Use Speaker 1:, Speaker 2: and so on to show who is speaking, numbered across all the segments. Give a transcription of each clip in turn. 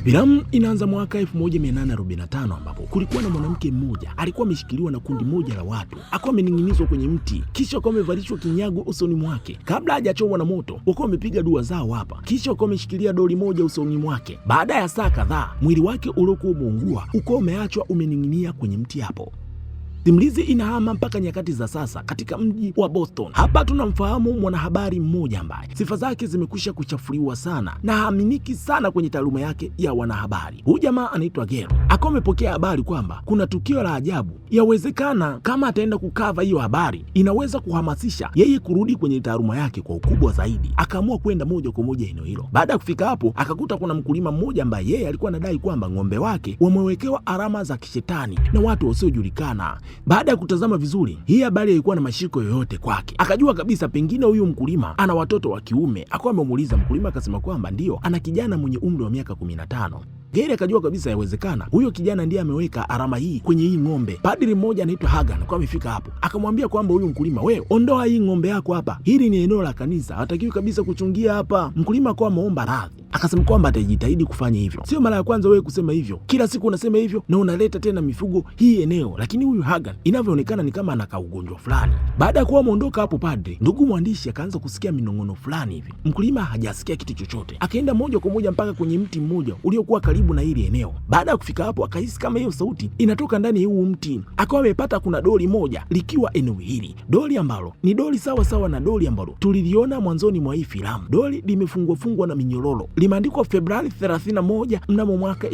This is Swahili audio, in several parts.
Speaker 1: Filamu inaanza mwaka 1845 ambapo kulikuwa na mwanamke mmoja alikuwa ameshikiliwa na kundi moja la watu, akawa amening'inizwa kwenye mti, kisha akawa amevalishwa kinyago usoni mwake. Kabla hajachomwa na moto, wakawa wamepiga dua zao hapa, kisha wakawa wameshikilia doli moja usoni mwake. Baada ya saa kadhaa, mwili wake uliokuwa umeungua ukawa umeachwa umening'inia kwenye mti hapo. Simulizi inahama mpaka nyakati za sasa katika mji wa Boston. Hapa tunamfahamu mwanahabari mmoja ambaye sifa zake zimekwisha kuchafuliwa sana na haaminiki sana kwenye taaluma yake ya wanahabari. Huyu jamaa anaitwa Gero. Akawa amepokea habari kwamba kuna tukio la ajabu, yawezekana kama ataenda kukava hiyo habari inaweza kuhamasisha yeye kurudi kwenye taaluma yake kwa ukubwa zaidi. Akaamua kwenda moja kwa moja eneo hilo. Baada ya kufika hapo, akakuta kuna mkulima mmoja ambaye yeye alikuwa anadai kwamba ng'ombe wake wamewekewa alama za kishetani na watu wasiojulikana. Baada ya kutazama vizuri, hii habari haikuwa na mashiko yoyote kwake. Akajua kabisa pengine huyu mkulima ana watoto wa kiume. Akawa amemuuliza mkulima, akasema kwamba ndio, ana kijana mwenye umri wa miaka 15. Gere akajua kabisa yawezekana huyo kijana ndiye ameweka alama hii kwenye hii ng'ombe. Padri mmoja anaitwa Hagan kwa amefika hapo, akamwambia kwamba huyu mkulima, wewe ondoa hii ng'ombe yako hapa, hili ni eneo la kanisa, hatakiwi kabisa kuchungia hapa. Mkulima akawa ameomba radhi, akasema kwamba atajitahidi kufanya hivyo. Sio mara ya kwanza wewe kusema hivyo, kila siku unasema hivyo na unaleta tena mifugo hii eneo. Lakini huyu Hagan inavyoonekana ni kama anaka ugonjwa fulani. Baada ya kuwa ameondoka hapo padri, ndugu mwandishi akaanza kusikia minong'ono fulani hivi. Mkulima hajasikia kitu chochote, akaenda moja kwa moja mpaka kwenye mti mmoja uliokuwa karibu na hili eneo. Baada ya kufika hapo, akahisi kama hiyo sauti inatoka ndani ya huu mti. Akawa amepata kuna doli moja likiwa eneo hili, doli ambalo ni doli sawa sawa na doli ambalo tuliliona mwanzoni mwa hii filamu. Doli limefungwa na minyororo, limeandikwa Februari 31 mnamo mwaka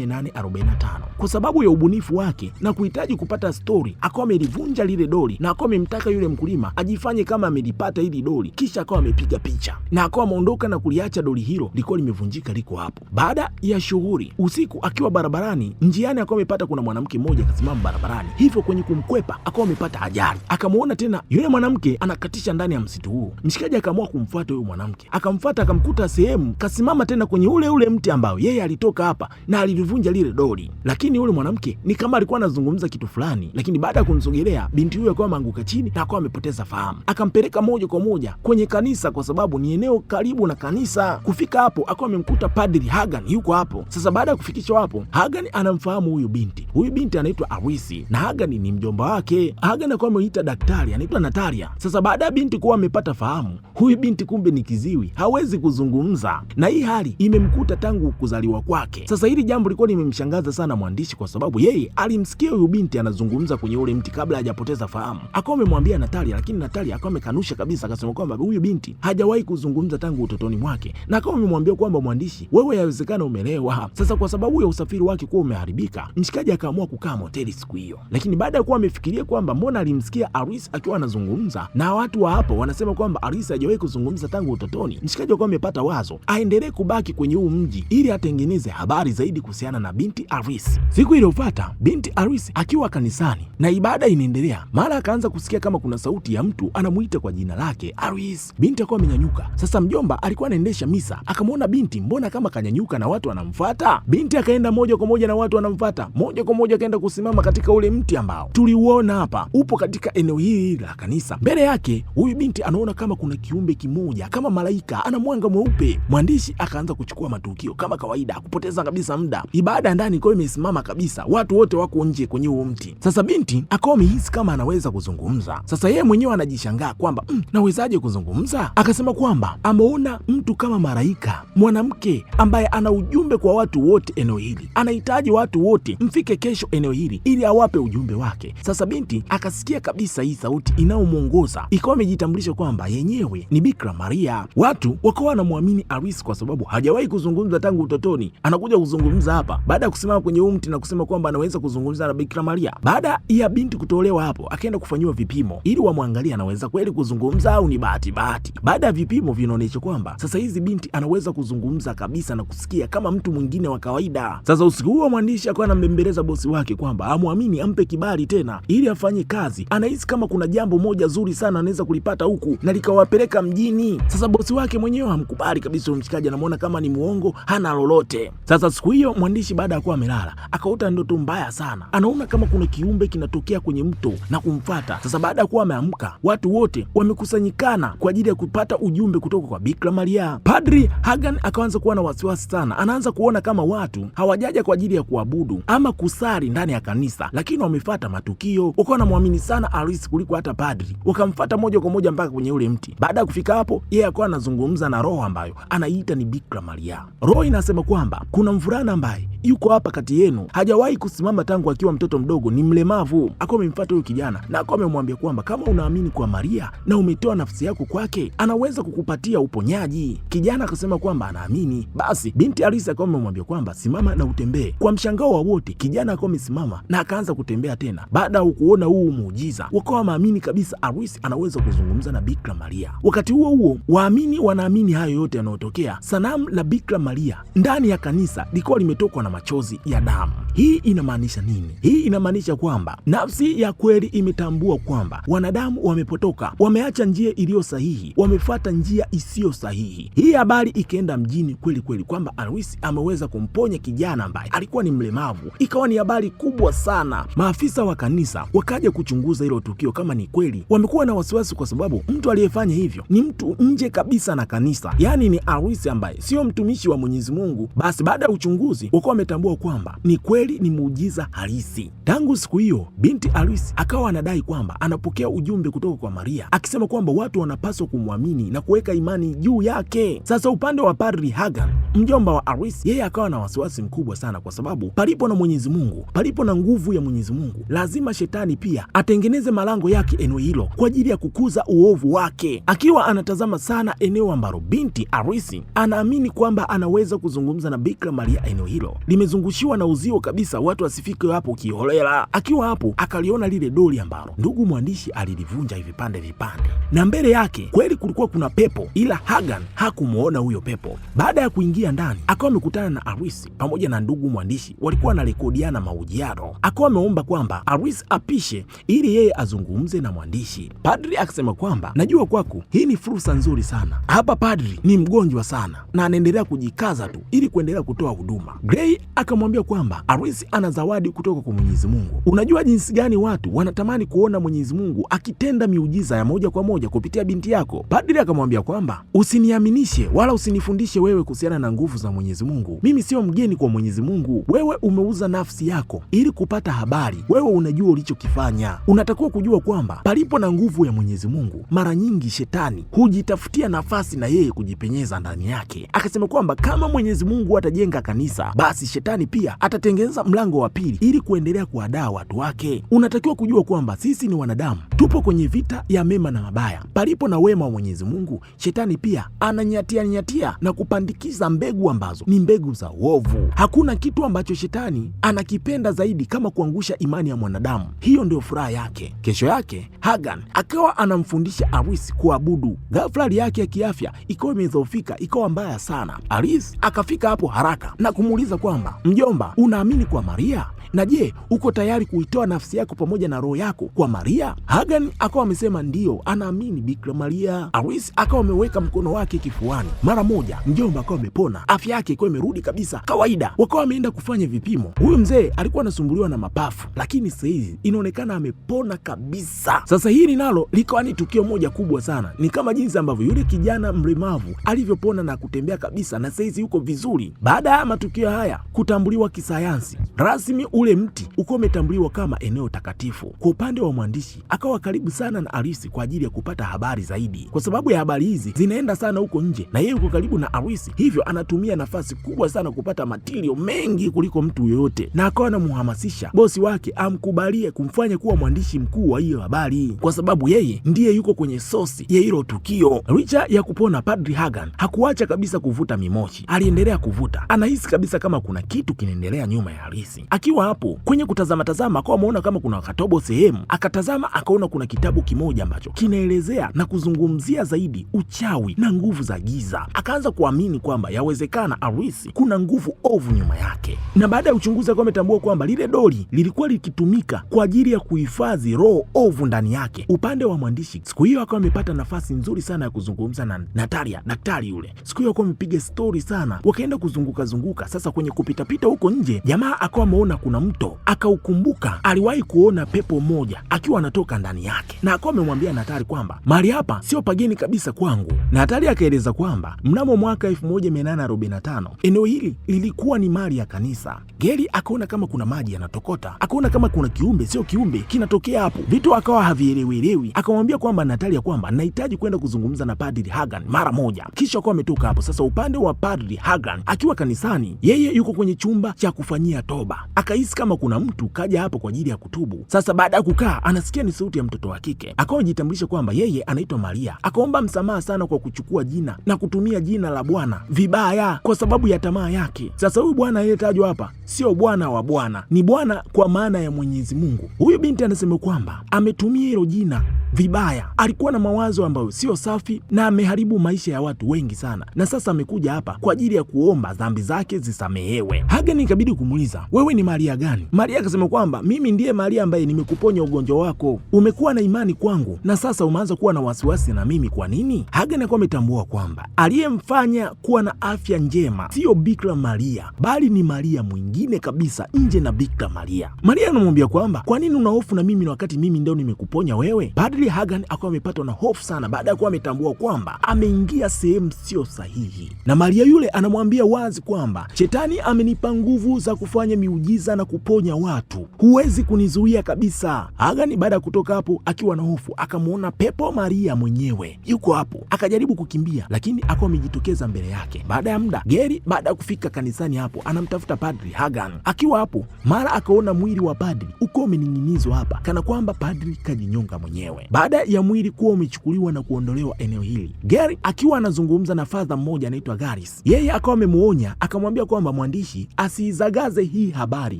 Speaker 1: 1845. Kwa sababu ya ubunifu wake na kuhitaji kupata stori, akawa amelivunja lile doli na akawa amemtaka yule mkulima ajifanye kama amelipata hili doli, kisha akawa amepiga picha na akawa ameondoka na kuliacha doli hilo liko limevunjika liko hapo. Baada ya shughuli usiku, akiwa barabarani njiani, akawa amepata kuna mwanamke mmoja kasimama barabarani, hivyo kwenye kumkwepa akawa amepata ajali. Akamuona tena yule mwanamke anakatisha ndani ya msitu huu. Mshikaji akaamua kumfuata huyo mwanamke, akamfuata akamkuta sehemu kasimama tena kwenye ule mti ambao yeye alitoka hapa na alivunja lile doli. Lakini yule mwanamke ni kama alikuwa anazungumza kitu fulani, lakini baada ya kumsogelea binti huyo akawa ameanguka chini na akawa amepoteza fahamu. Akampeleka moja kwa moja kwenye kanisa kwa sababu ni eneo karibu na kanisa. Kufika hapo akawa amemkuta Padri Hagan yuko hapo. Sasa baada ya kufikishwa hapo, Hagan anamfahamu huyu binti. Huyu binti anaitwa Arisi na Hagan ni mjomba wake. Hagan akawa ameita daktari anaitwa Natalia. Sasa baada ya binti kuwa amepata fahamu, huyu binti kumbe ni kiziwi, hawezi kuzungumza, na hii hali imemkuta tangu kuzaliwa kwake. Sasa hili jambo lilikuwa limemshangaza sana mwandishi kwa sababu yeye alimsikia huyu binti anazungumza kwenye ule mti kabla hajapoteza fahamu. Akawa amemwambia Natalia, lakini Natalia akawa amekanusha kabisa, akasema kwamba huyu binti hajawahi kuzungumza tangu utotoni mwake, na akawa amemwambia kwamba mwandishi, wewe yawezekana umelewa. Sasa kwa sababu ya usafiri wake kuwa umeharibika, mshikaji akaamua kukaa moteli siku hiyo. Lakini baada ya kuwa amefikiria kwamba mbona alimsikia Aris akiwa anazungumza na watu wa hapo wanasema kwamba Aris hajawahi kuzungumza tangu utotoni, mshikaji akawa amepata wazo aendelee kubaki kwenye huu mji ili atengeneze habari zaidi kuhusiana na binti Aris. Siku iliyofuata, binti Aris akiwa kanisani na ibada inaendelea, mara akaanza kusikia kama kuna sauti ya mtu anamuita kwa jina lake Aris. Binti akawa amenyanyuka. Sasa mjomba alikuwa anaendesha misa, akamwona binti mbona kama kanyanyuka na watu wanamfuata. Binti akaenda moja kwa moja na watu wanamfuata, moja kwa moja akaenda kusimama katika ule mti ambao tuliuona hapa upo katika eneo hili la kanisa. Mbele yake huyu binti anaona kama kuna kiumbe kimoja kama malaika, ana mwanga mweupe. Mwandishi akaanza kuchukua matukio kama kawaida, kupoteza kabisa muda. Ibada ndani kwa imesimama kabisa, watu wote wako nje kwenye huo mti. Sasa binti akawa amehisi kama anaweza kuzungumza. Sasa yeye mwenyewe anajishangaa kwamba nawezaje kuzungumza? Akasema kwamba ameona mtu kama malaika, mwanamke ambaye ana ujumbe kwa watu wote eneo hili, anahitaji watu wote mfike kesho eneo hili ili awape ujumbe wake. Sasa binti akasikia kabisa hii sauti inayomuongoza ikawa imejitambulisha kwamba yenyewe ni Bikira Maria. Watu wakawa wanamwamini Aris kwa sababu hajawahi kuzungumza tangu utotoni, anakuja kuzungumza hapa baada ya kusimama kwenye mti na kusema kwamba anaweza kuzungumza na Bikira Maria. Baada ya binti kutolewa hapo, akaenda kufanyiwa vipimo ili wamwangalie anaweza kweli kuzungumza au ni bahati. Baada ya vipimo vinaonyesha kwamba sasa hizi binti anaweza kuzungumza kabisa na kusikia kama mtu mwingine wa kawaida. Sasa usiku huo mwandishi akawa anambembeleza bosi wake kwamba amwamini, ampe kibali tena ili afanye kazi. Anahisi kama kuna jambo moja zuri sana anaweza kulipata huku na likawapeleka mjini. Sasa bosi wake mwenyewe hamkubali kabisa, mshikaji anamuona kama ni muongo, hana lolote. Sasa siku hiyo mwandishi baada ya kuwa amelala akaota ndoto mbaya sana, anaona kama kuna kiumbe kinatokea kwenye mto na kumfuata. Sasa baada ya kuwa ameamka, watu wote wamekusanyikana kwa ajili ya kupata ujumbe kutoka kwa Bikira Maria. Padri Hagan akaanza kuwa na wasiwasi sana, anaanza kuona kuona kama watu hawajaja kwa ajili ya kuabudu ama kusali ndani ya kanisa, lakini wamefuata matukio. Wakawa wanamwamini sana Arisi kuliko hata padri, wakamfuata moja kwa moja mpaka kwenye ule mti. Baada ya kufika hapo, yeye akawa anazungumza na roho ambayo anaita ni Bikira Maria. Roho inasema kwamba kuna mvulana ambaye yuko hapa kati yenu, hajawahi kusimama tangu akiwa mtoto mdogo, ni mlemavu. Akawa amemfuata huyo kijana na akawa amemwambia kwamba kama unaamini kwa Maria na umetoa nafsi yako kwake, anaweza kukupatia uponyaji. Kijana akasema kwamba anaamini. Basi binti Arisi akawa amemwambia kwamba simama na utembee. Kwa mshangao wa wote, kijana akawa amesimama na akaanza kutembea tena. Baada ya kuona huu muujiza, wakawa wameamini kabisa Arisi anaweza kuzungumza na Bikira Maria. Wakati huo huo, waamini wanaamini hayo yote yanayotokea. Sanamu la Bikira Maria ndani ya kanisa likuwa limetokwa na machozi ya damu. Hii inamaanisha nini? Hii inamaanisha kwamba nafsi ya kweli imetambua kwamba wanadamu wamepotoka, wameacha njia iliyo sahihi, wamefuata njia isiyo sahihi. Hii habari ikaenda mjini kweli kweli kwamba Arisi ameweza kumponya kijana ambaye alikuwa ni mlemavu. Ikawa ni habari kubwa sana. Maafisa wa kanisa wakaja kuchunguza hilo tukio kama ni kweli. Wamekuwa na wasiwasi kwa sababu mtu aliyefanya hivyo ni mtu nje kabisa na kanisa, yaani ni Arisi ambaye sio mtumishi wa Mwenyezi Mungu. Basi baada ya uchunguzi wakawa wametambua kwamba ni kweli, ni muujiza halisi. Tangu siku hiyo binti Arisi akawa anadai kwamba anapokea ujumbe kutoka kwa Maria akisema kwamba watu wanapaswa kumwamini na kuweka imani juu yake. Sasa upande wa Padri Hagan, mjomba wa Arisi, yeye akawa na wasiwasi mkubwa sana kwa sababu palipo na Mwenyezi Mungu, palipo na nguvu ya Mwenyezi Mungu, lazima shetani pia atengeneze malango yake eneo hilo kwa ajili ya kukuza uovu wake. Akiwa anatazama sana eneo ambalo binti Arisi anaamini kwamba anaweza kuzungumza na Bikira Maria, eneo hilo limezungushiwa na uzio kabisa, watu wasifike hapo kiholela. Akiwa hapo akaliona lile doli ambalo ndugu mwandishi alilivunja vipande vipande, na mbele yake kweli kulikuwa kuna pepo, ila Hagan hakumuona huyo pepo. Baada ya kuingia ndani, akawa amekutana na Arisi pamoja na ndugu mwandishi, walikuwa wanarekodiana mahojiano. Akawa ameomba kwamba Arisi apishe ili yeye azungumze na mwandishi. Padri akasema kwamba najua kwako hii ni fursa nzuri sana, hapa padri ni mgonjwa sana na anaendelea kujikaza tu ili kuendelea kutoa huduma. Gray akamwambia kwamba Arisi ana zawadi kutoka kwa Mwenyezi Mungu. Unajua jinsi gani watu wanatamani kuona Mwenyezi Mungu akitenda miujiza ya moja kwa moja kupitia binti yako. Padri akamwambia kwamba usiniaminishe wala usinifundishe wewe kuhusiana na nguvu za Mwenyezi Mungu. Mimi sio mgeni kwa Mwenyezi Mungu. Wewe umeuza nafsi yako ili kupata habari. Wewe unajua ulichokifanya. Unatakiwa kujua kwamba palipo na nguvu ya Mwenyezi Mungu, mara nyingi shetani hujitafutia nafasi na yeye kujipenyeza ndani yake. Akasema kwamba kama Mwenyezi Mungu atajenga kanisa, basi shetani pia atatengeneza mlango wa pili ili kuendelea kuwadaa watu wake. Unatakiwa kujua kwamba sisi ni wanadamu, tupo kwenye vita ya mema na mabaya. Palipo na wema wa Mwenyezi Mungu, shetani pia ananyatia na kupandikiza mbegu ambazo ni mbegu za uovu. Hakuna kitu ambacho shetani anakipenda zaidi kama kuangusha imani ya mwanadamu. Hiyo ndio furaha yake. Kesho yake Hagan akawa anamfundisha Arisi kuabudu. Ghafla hali yake ya kiafya ikawa imedhoofika, ikawa mbaya sana. Arisi akafika hapo haraka na kumuuliza kwamba mjomba, unaamini kwa Maria? Na je, uko tayari kuitoa nafsi yako pamoja na roho yako kwa Maria? Hagan akawa amesema ndiyo, anaamini Bikira Maria. Arisi akawa ameweka mkono wake kifuani. Mara moja mjomba akawa amepona, afya yake ikawa imerudi kabisa kawaida. Wakawa wameenda kufanya vipimo. Huyu mzee alikuwa anasumbuliwa na mapafu, lakini sasa hivi inaonekana amepona kabisa. Sasa hili nalo likawa ni tukio moja kubwa sana. Ni kama jinsi ambavyo yule kijana mlemavu alivyopona na kutembea kabisa na sasa hivi yuko vizuri. Baada ya matukio haya kutambuliwa kisayansi rasmi, ule mti uko umetambuliwa kama eneo takatifu. Kwa upande wa mwandishi, akawa karibu sana na Arisi kwa ajili ya kupata habari zaidi, kwa sababu ya habari hizi zinaenda sana huko nje na yeye yuko karibu na Arisi, hivyo anatumia nafasi kubwa sana kupata matirio mengi kuliko mtu yoyote, na akawa anamuhamasisha bosi wake amkubalie kumfanya kuwa mwandishi mkuu wa hiyo habari, kwa sababu yeye ndiye yuko kwenye sosi ya hilo tukio. Licha ya kupona, Padri Hagan hakuacha kabisa kuvuta mimoshi. Aliendelea kuvuta, anahisi kabisa kama kuna kitu kinaendelea nyuma ya Arisi. Akiwa hapo kwenye kutazama akawa ameona kama kuna katobo sehemu, akatazama akaona kuna kitabu kimoja ambacho kinaelezea na kuzungumzia zaidi uchawi na nguvu za giza. Akaanza kuamini kwamba yawezekana Arisi kuna nguvu ovu nyuma yake, na baada ya uchunguzi akawa ametambua kwamba lile doli lilikuwa likitumika kwa ajili ya kuhifadhi roho ovu ndani yake. Upande wa mwandishi, siku hiyo akawa amepata nafasi nzuri sana ya kuzungumza na Natalia, daktari yule. Siku hiyo akawa amepiga stori sana, wakaenda kuzunguka. Sasa kwenye kupitapita huko nje, jamaa akawa ameona kuna mto, akaukumbuka aliwahi kuona pepo mmoja akiwa anatoka ndani yake, na akawa amemwambia Natali kwamba mahali hapa sio pageni kabisa kwangu. Natali akaeleza kwamba mnamo mwaka 1845 eneo hili lilikuwa ni mali ya kanisa. Gary akaona kama kuna maji yanatokota, akaona kama kuna kiumbe sio kiumbe kinatokea hapo, vitu akawa havielewelewi. Akamwambia kwamba Natali ya kwamba nahitaji kwenda kuzungumza na Padri Hagan mara moja. Kisha akawa ametoka hapo. Sasa upande wa Padri Hagan akiwa kanisani, yeye yuko kwenye chumba cha kufanyia toba. Akahisi kama kuna mtu kaja hapo kwa ajili ya kutubu. Sasa baada ya kukaa, anasikia ni sauti ya mtoto wa kike. Akawa ajitambulisha kwamba yeye anaitwa Maria. Akaomba msamaha sana kwa kuchukua jina na kutumia jina la Bwana vibaya kwa sababu ya tamaa yake. Sasa huyu bwana aliyetajwa hapa sio bwana wa Bwana, ni bwana kwa maana ya Mwenyezi Mungu. Huyu binti anasema kwamba ametumia hilo jina vibaya, alikuwa na mawazo ambayo sio safi na ameharibu maisha ya watu wengi sana, na sasa amekuja hapa kwa ajili ya kuomba dhambi zake zisamehewe. Hagan ikabidi kumuuliza, wewe ni Maria gani? Maria akasema kwamba mimi ndiye Maria ambaye nimekuponya ugonjwa wako, umekuwa na imani kwangu na sasa umeanza kuwa na wasiwasi na mimi. Kwa nini? Hagan akawa ametambua kwamba aliyemfanya kuwa na afya njema sio Bikira Maria, bali ni Maria mwingine kabisa nje na Bikira Maria. Maria anamwambia kwamba kwa nini una hofu na mimi na wakati mimi ndio nimekuponya wewe? Padri Hagan akawa amepatwa na hofu sana baada ya kuwa ametambua kwamba ameingia sehemu sio sahihi, na Maria yule anamwambia wazi kwamba shetani amenipa nguvu za kufanya miujiza na kuponya watu, huwezi kunizuia kabisa. Hagan baada ya kutoka hapo akiwa na hofu, akamwona pepo Maria mwenyewe yuko hapo, akajaribu kukimbia lakini akawa amejitokeza mbele yake. Baada ya muda, Gary baada ya kufika kanisani hapo anamtafuta Padri Hagan. Akiwa hapo, mara akaona mwili wa padri uko umening'inizwa hapa kana kwamba padri kajinyonga mwenyewe. Baada ya mwili kuwa umechukuliwa na kuondolewa eneo hili, Gary akiwa anazungumza na fadha mmoja anaitwa Garis, yeye akawa amemuonya, akamwambia kwamba mwandishi asiizagaze hii habari,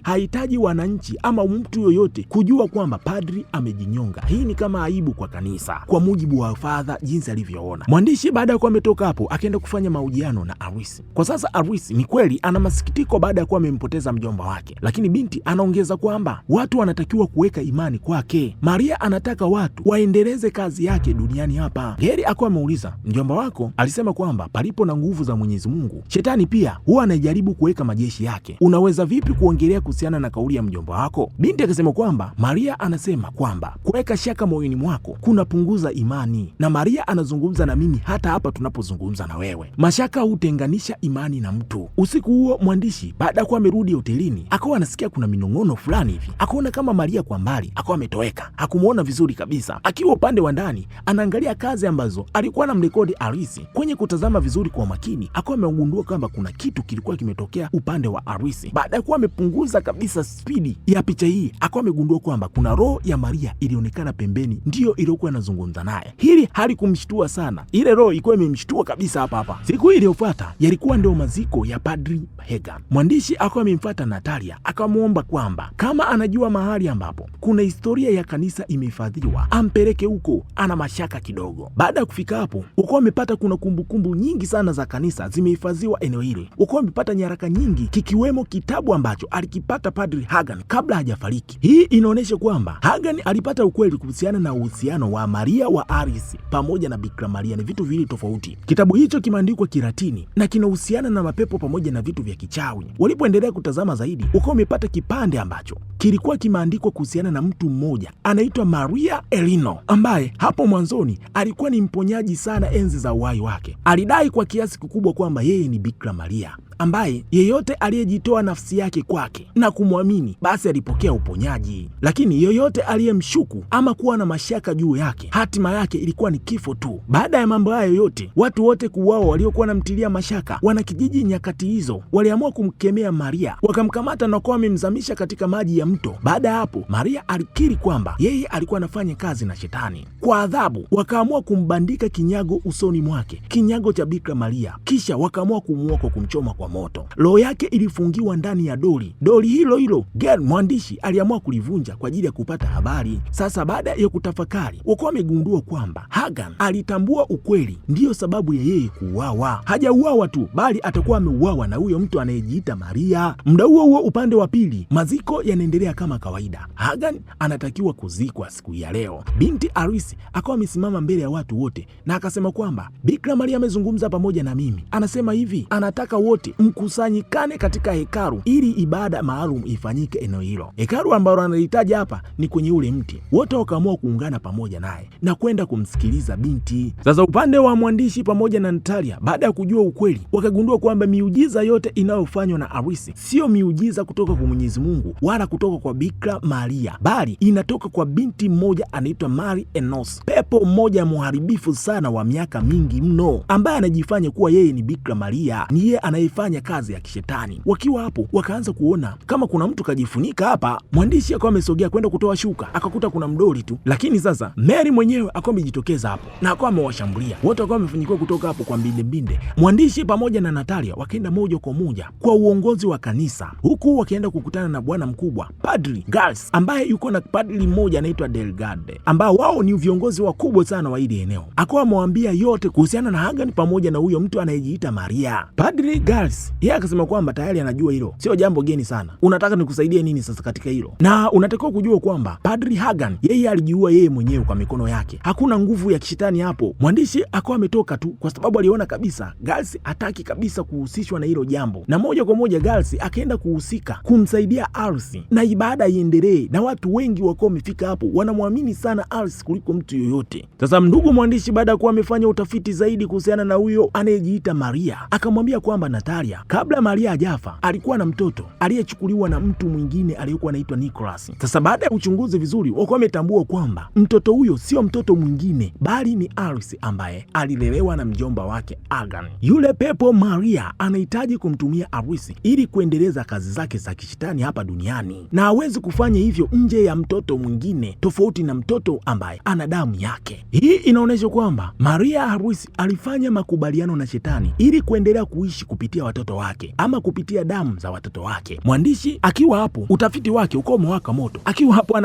Speaker 1: hahitaji wananchi ama mtu yoyote kujua kwamba padri amejinyonga. Hii ni kama aibu kwa kanisa, kwa mujibu wa fadha jinsi alivyoona. Mwandishi baada ya kuwa ametoka hapo akaenda kufanya mahojiano na Arisi. Kwa sasa Arisi ni kweli ana masikitiko baada ya kuwa amempoteza mjomba wake, lakini binti anaongeza kwamba watu wanatakiwa kuweka imani kwake. Maria anataka watu waendeleze kazi yake duniani hapa. Gary akawa ameuliza, mjomba wako alisema kwamba palipo na nguvu za Mwenyezi Mungu, shetani pia huwa anajaribu kuweka majeshi yake. Unaweza vipi kuongelea kuhusiana na kauli ya mjomba wako? Binti akasema kwamba Maria anasema kwamba kuweka shaka moyoni mwako kunapunguza imani, na Maria anazungumza na mimi hata hapa tunapozungumza na wewe. Mashaka hutenganisha imani na mtu. Usiku huo mwandishi baada ya kuwa amerudi hotelini akawa anasikia kuna minong'ono fulani hivi, akaona kama Maria kwa mbali akawa ametoweka, hakumuona vizuri kabisa. Akiwa upande wa ndani anaangalia kazi ambazo alikuwa na mrekodi Arisi. Kwenye kutazama vizuri kwa makini, akawa amegundua kwamba kuna kitu kilikuwa kimetokea upande wa Arisi. Baada ya kuwa amepunguza kabisa spidi ya picha hii, akawa amegundua kwamba kuna roho ya Maria ilionekana pembeni, ndiyo iliyokuwa inazungumza naye. Hili halikumshtua sana, ile roho ilikuwa imemshtua kabisa hapa hapa. Siku iliyofuata yalikuwa ndio maziko ya Padri Hagan. Mwandishi akawa amemfuata Natalia, akamwomba kwamba kama anajua mahali ambapo kuna historia ya kanisa imehifadhiwa ampeleke huko, ana mashaka kidogo. Baada ya kufika hapo, uko amepata kuna kumbukumbu nyingi sana za kanisa zimehifadhiwa eneo hili. Uko amepata nyaraka nyingi, kikiwemo kitabu ambacho alikipata Padri Hagan kabla hajafariki. Hii inaonyesha kwamba Hagan alipata ukweli kuhusiana na uhusiano wa Maria wa Arisi pamoja na Bikira Maria, ni vitu viwili tofauti. Kitabu hicho kimeandikwa Kilatini na kinahusiana na mapepo pamoja na vitu vya kichawi. Walipoendelea kutazama zaidi, uko amepata kipande ambacho kilikuwa kimeandikwa kuhusiana na mtu mmoja anaitwa Maria Elino, ambaye hapo mwanzoni alikuwa ni mponyaji sana enzi za uhai wake. Alidai kwa kiasi kikubwa kwamba yeye ni Bikira Maria ambaye yeyote aliyejitoa nafsi yake kwake na kumwamini basi alipokea uponyaji, lakini yeyote aliyemshuku ama kuwa na mashaka juu yake, hatima yake ilikuwa ni kifo tu. Baada ya mambo hayo yote, watu wote kuuawa waliokuwa wanamtilia mashaka, wanakijiji nyakati hizo waliamua kumkemea Maria, wakamkamata na kuwa wamemzamisha katika maji ya mto. Baada ya hapo, Maria alikiri kwamba yeye alikuwa anafanya kazi na shetani. Kwa adhabu, wakaamua kumbandika kinyago usoni mwake, kinyago cha Bikira Maria, kisha wakaamua kumuua kwa kumchoma kwa moto. Roho yake ilifungiwa ndani ya doli. Doli hilo hilo Gary mwandishi aliamua kulivunja kwa ajili ya kupata habari. Sasa baada ya kutafakari, wakawa wamegundua kwamba Hagan alitambua ukweli, ndiyo sababu ya yeye kuuawa. Hajauawa tu, bali atakuwa ameuawa na huyo mtu anayejiita Maria. Muda huo huo, upande wa pili, maziko yanaendelea kama kawaida. Hagan anatakiwa kuzikwa siku ya leo. Binti Arisi akawa amesimama mbele ya watu wote na akasema kwamba Bikira Maria amezungumza pamoja na mimi, anasema hivi, anataka wote mkusanyikane katika hekalu ili ibada maalum ifanyike eneo hilo. Hekalu ambalo analihitaji hapa ni kwenye ule mti. Wote wakaamua kuungana pamoja naye na kwenda kumsikiliza binti. Sasa upande wa mwandishi pamoja na Natalia, baada ya kujua ukweli, wakagundua kwamba miujiza yote inayofanywa na Aris sio miujiza kutoka kwa Mwenyezi Mungu wala kutoka kwa Bikira Maria, bali inatoka kwa binti mmoja anaitwa Mary Enos, pepo mmoja mharibifu sana wa miaka mingi mno, ambaye anajifanya kuwa yeye ni Bikira Maria, ni yeye anayefanya kazi ya kishetani. Wakiwa hapo wakaanza kuona kama kuna mtu kajifunika hapa. Mwandishi akawa amesogea kwenda kutoa shuka, akakuta kuna mdoli tu, lakini sasa Mary mwenyewe akawa amejitokeza hapo na akawa amewashambulia wote, akawa amefunikiwa kutoka hapo kwa mbinde. Mwandishi pamoja na Natalia wakaenda moja kwa moja kwa uongozi wa kanisa, huku wakienda kukutana na bwana mkubwa Padri Gals, ambaye yuko na padri mmoja anaitwa Delgade, ambao wao ni viongozi wakubwa sana wa hili eneo. Akawa amewaambia yote kuhusiana na Hagan pamoja na huyo mtu anayejiita Maria. Padri Gals yeye akasema kwamba tayari anajua hilo sio jambo geni sana, unataka nikusaidie nini sasa katika hilo? Na unatakiwa kujua kwamba Padri Hagan yeye alijiua yeye mwenyewe kwa mikono yake, hakuna nguvu ya kishetani hapo. Mwandishi akawa ametoka tu kwa sababu aliona kabisa Gals hataki kabisa kuhusishwa na hilo jambo, na moja kwa moja Gals akaenda kuhusika kumsaidia Aris na ibada iendelee, na watu wengi wako wamefika hapo wanamwamini sana Aris kuliko mtu yoyote. Sasa ndugu mwandishi, baada ya kuwa amefanya utafiti zaidi kuhusiana na huyo anayejiita Maria, akamwambia kwamba Natalia kabla Maria hajafa alikuwa na mtoto aliyechukuliwa na mtu mwingine aliyekuwa anaitwa Nicholas. Sasa baada ya uchunguzi vizuri, wako wametambua kwamba mtoto huyo sio mtoto mwingine bali ni Aris ambaye alilelewa na mjomba wake Hagan. Yule pepo Maria anahitaji kumtumia Aris ili kuendeleza kazi zake za kishetani hapa duniani, na hawezi kufanya hivyo nje ya mtoto mwingine tofauti na mtoto ambaye ana damu yake. Hii inaonyesha kwamba Maria Aris alifanya makubaliano na shetani ili kuendelea kuishi kupitia watoto wake ama kupitia damu za watoto wake. Mwandishi akiwa hapo, utafiti wake uko umewaka moto. Akiwa hapo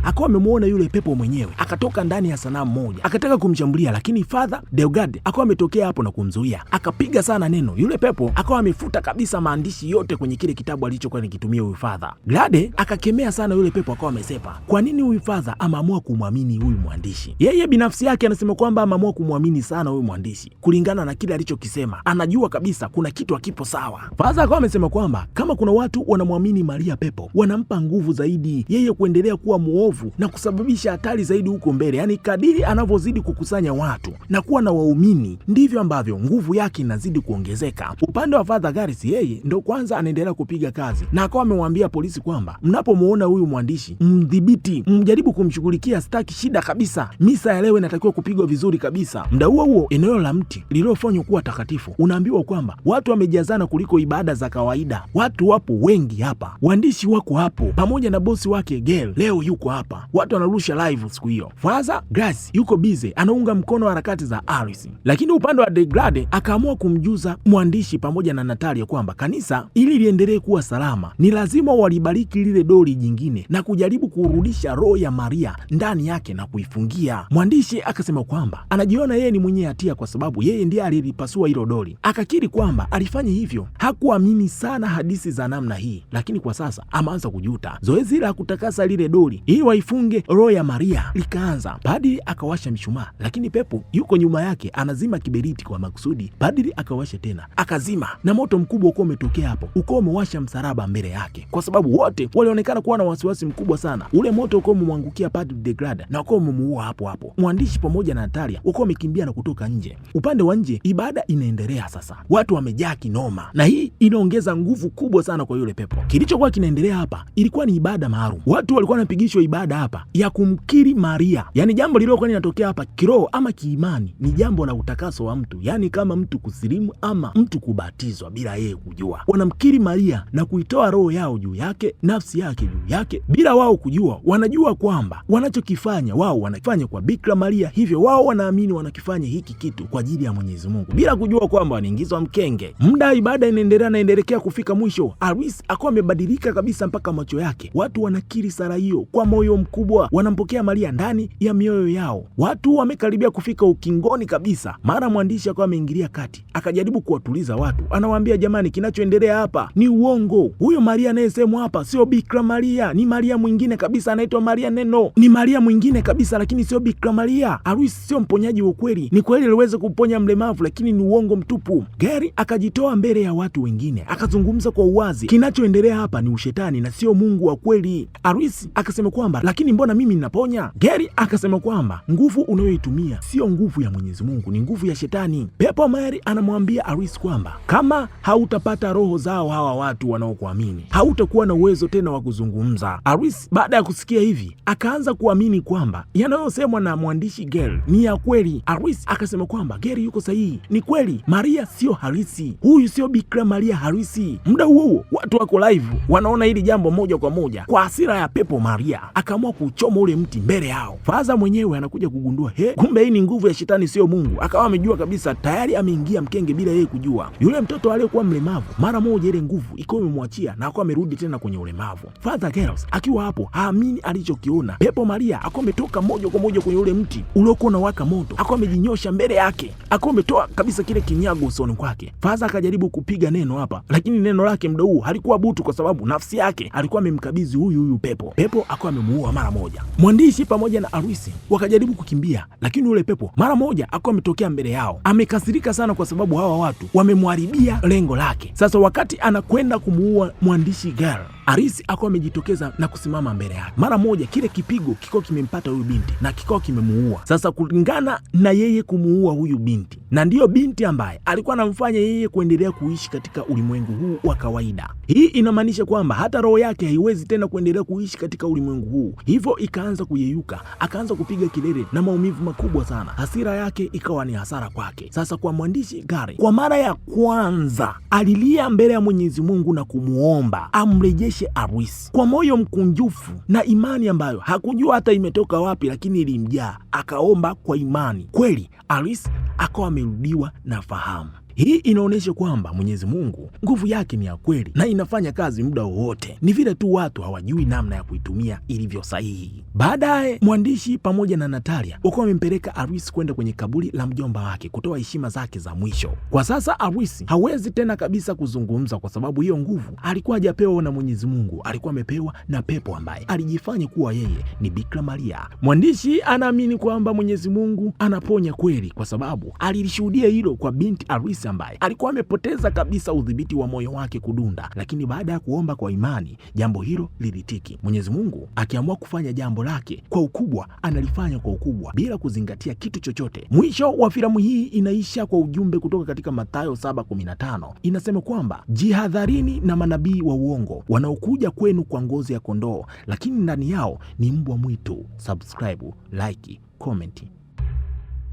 Speaker 1: akawa amemuona yule pepo mwenyewe akatoka ndani ya sanamu moja akataka kumshambulia, lakini Father Delgade akawa ametokea hapo na kumzuia, akapiga sana neno. Yule pepo akawa amefuta kabisa maandishi yote kwenye kile kitabu alichokuwa nikitumia huyu Father. Glade akakemea sana yule pepo, akawa amesepa kwa nini huyu Father ameamua kumwamini huyu mwandishi. Yeye binafsi yake anasema kwamba ameamua kumwamini sana huyu mwandishi kulingana na kile alichokisema, anajua kabisa kuna kitu hakipo sawa. Father akawa amesema kwamba kama kuna watu wanamwamini Maria pepo, wanampa nguvu zaidi yeye kuendelea kuwa muovu na kusababisha hatari zaidi huko mbele. Yani kadiri anavyozidi kukusanya watu na kuwa na waumini, ndivyo ambavyo nguvu yake inazidi kuongezeka. Upande wa Father Gals, yeye ndo kwanza anaendelea kupiga kazi, na akawa amemwambia polisi kwamba mnapomuona huyu mwandishi mdhibiti, mjaribu kumshughulikia, staki shida kabisa, misa ya leo inatakiwa kupigwa vizuri kabisa. Muda huo eneo la mti lililofanywa kuwa takatifu, unaambiwa kwamba watu wamejazana kuliko ibada za kawaida. Watu wapo wengi hapa, waandishi wako hapo pamoja na bosi wake Gale leo yuko hapa, watu wanarusha live siku hiyo. Father Gals yuko busy anaunga mkono harakati za Aris, lakini upande wa Delgade akaamua kumjuza mwandishi pamoja na Natalia kwamba kanisa ili liendelee kuwa salama ni lazima walibariki lile doli jingine na kujaribu kurudisha roho ya Maria ndani yake na kuifungia. Mwandishi akasema kwamba anajiona yeye ni mwenye hatia kwa sababu yeye ndiye alilipasua hilo doli. Akakiri kwamba alifanya hivyo, hakuamini sana hadithi za namna hii, lakini kwa sasa ameanza kujuta. Zoezi la kutakasa lile doli ili waifunge roho ya Maria likaanza. Padri akawasha mshumaa, lakini pepo yuko nyuma yake anazima kiberiti kwa makusudi. Padri akawasha tena, akazima, na moto mkubwa uko umetokea hapo, uko umewasha msalaba mbele yake, kwa sababu wote walionekana kuwa na wasiwasi mkubwa sana. Ule moto uko umemwangukia Padri Delgade na uko umemuua hapo hapo. Mwandishi pamoja na Natalia uko wamekimbia na kutoka nje. Upande wa nje ibada inaendelea sasa, watu wamejaa kinoma, na hii inaongeza nguvu kubwa sana kwa yule pepo. Kilichokuwa kinaendelea hapa ilikuwa ni ibada maalum. Watu walikuwa wanapigishwa ibada hapa ya kumkiri Maria, yani jambo lililokuwa linatokea hapa kiroho ama kiimani ni jambo la utakaso wa mtu, yani kama mtu kusilimu ama mtu kubatizwa bila yeye kujua. Wanamkiri Maria na kuitoa roho yao juu yake, nafsi yake juu yake, bila wao kujua. Wanajua kwamba wanachokifanya wao wanakifanya kwa Bikira Maria, hivyo wao wanaamini wanakifanya hiki kitu kwa ajili ya Mwenyezi Mungu bila kujua kwamba wanaingizwa mkenge. Muda ibada inaendelea kufika mwisho. Aris akawa amebadilika kabisa mpaka macho yake. Watu wanakiri sala hiyo kwa moyo mkubwa, wanampokea Maria ndani ya mioyo yao. Watu wamekaribia kufika ukingoni kabisa. Mara mwandishi akawa ameingilia kati, akajaribu kuwatuliza watu, anawaambia jamani, kinachoendelea hapa ni uongo. Huyo Maria anayesemwa hapa sio Bikira Maria, ni Maria mwingine kabisa anaitwa Maria Neno, ni Maria mwingine kabisa, lakini sio Bikira Maria. Aris sio mponyaji wa kweli. Ni kweli aliweza kuponya mlemavu, lakini ni uongo mtupu. Gary akajitoa akajitoa mbele ya watu wengine, akazungumza kwa uwazi, kinachoendelea hapa ni ushetani na sio Mungu wa kweli. Aris akasema kwamba lakini mbona mimi ninaponya? Gary akasema kwamba nguvu unayoitumia sio nguvu ya Mwenyezi Mungu, ni nguvu ya shetani. Pepo Mary anamwambia Aris kwamba kama hautapata roho zao hawa watu wanaokuamini, hautakuwa na uwezo tena wa kuzungumza. Aris baada ya kusikia hivi akaanza kuamini kwamba yanayosemwa na mwandishi Gary ni ya kweli. Aris akasema kwamba Gary yuko sahihi, ni kweli, Maria sio halisi, huyu sio Bikira Maria halisi. Muda huo watu wako live wanaona hili jambo moja kwa moja. Kwa hasira ya Pepo Maria akaamua kuchoma ule mti mbele yao. Faza mwenyewe anakuja kugundua kumbe hii ni nguvu ya shetani sio Mungu. Akawa amejua kabisa tayari ameingia mkenge bila yeye kujua. Yule mtoto aliyekuwa mlemavu mara moja ile nguvu ikawa imemwachia na akawa amerudi tena kwenye ulemavu. Father Keros akiwa hapo haamini alichokiona. Pepo Maria akawa ametoka moja kwa moja kwenye ule mti uliokuwa unawaka moto, akawa amejinyosha mbele yake, akawa ametoa kabisa kile kinyago usoni kwake. Father akajaribu kupiga neno hapa, lakini neno lake muda huu halikuwa butu, kwa sababu nafsi yake alikuwa amemkabidhi huyu pepo. Pepo akawa amemuua mara moja. Mwandishi pamoja na Aris wakajaribu kukimbia, lakini ule pepo mara moja akawa ametokea mbele yao. Amekasirika sana kwa sababu hawa watu wamemharibia lengo lake. Sasa wakati anakwenda kumuua mwandishi Gary, Aris akawa amejitokeza na kusimama mbele yake. Mara moja kile kipigo kikao kimempata huyu binti na kikao kimemuua. Sasa kulingana na yeye kumuua huyu binti, na ndiyo binti ambaye alikuwa anamfanya yeye kuendelea kuishi katika ulimwengu huu wa kawaida. Hii inamaanisha kwamba hata roho yake haiwezi tena kuendelea kuishi katika ulimwengu huu. Hivyo ikaanza kuyeyuka, akaanza kupiga kelele na maumivu makubwa sana. Hasira yake ikawa ni hasara kwake. Sasa kwa mwandishi Gary, kwa mara ya kwanza alilia mbele ya Mwenyezi Mungu na kumuomba amrejeshe Aris kwa moyo mkunjufu na imani ambayo hakujua hata imetoka wapi, lakini ilimjaa. Akaomba kwa imani kweli, Aris akawa amerudiwa na fahamu. Hii inaonyesha kwamba Mwenyezi Mungu nguvu yake ni ya kweli na inafanya kazi muda wowote. Ni vile tu watu hawajui namna ya kuitumia ilivyo sahihi. Baadaye mwandishi pamoja na Natalia wakawa wamempeleka Aris kwenda kwenye kaburi la mjomba wake kutoa heshima zake za mwisho. Kwa sasa Aris hawezi tena kabisa kuzungumza, kwa sababu hiyo nguvu alikuwa hajapewa na Mwenyezi Mungu, alikuwa amepewa na pepo ambaye alijifanya kuwa yeye ni Bikira Maria. Mwandishi anaamini kwamba Mwenyezi Mungu anaponya kweli, kwa sababu alilishuhudia hilo kwa binti Aris ambaye alikuwa amepoteza kabisa udhibiti wa moyo wake kudunda, lakini baada ya kuomba kwa imani jambo hilo lilitiki. Mwenyezi Mungu akiamua kufanya jambo lake kwa ukubwa, analifanya kwa ukubwa bila kuzingatia kitu chochote. Mwisho wa filamu hii inaisha kwa ujumbe kutoka katika Mathayo 7:15. Inasema kwamba jihadharini na manabii wa uongo wanaokuja kwenu kwa ngozi ya kondoo, lakini ndani yao ni mbwa mwitu. Subscribe, like, comment.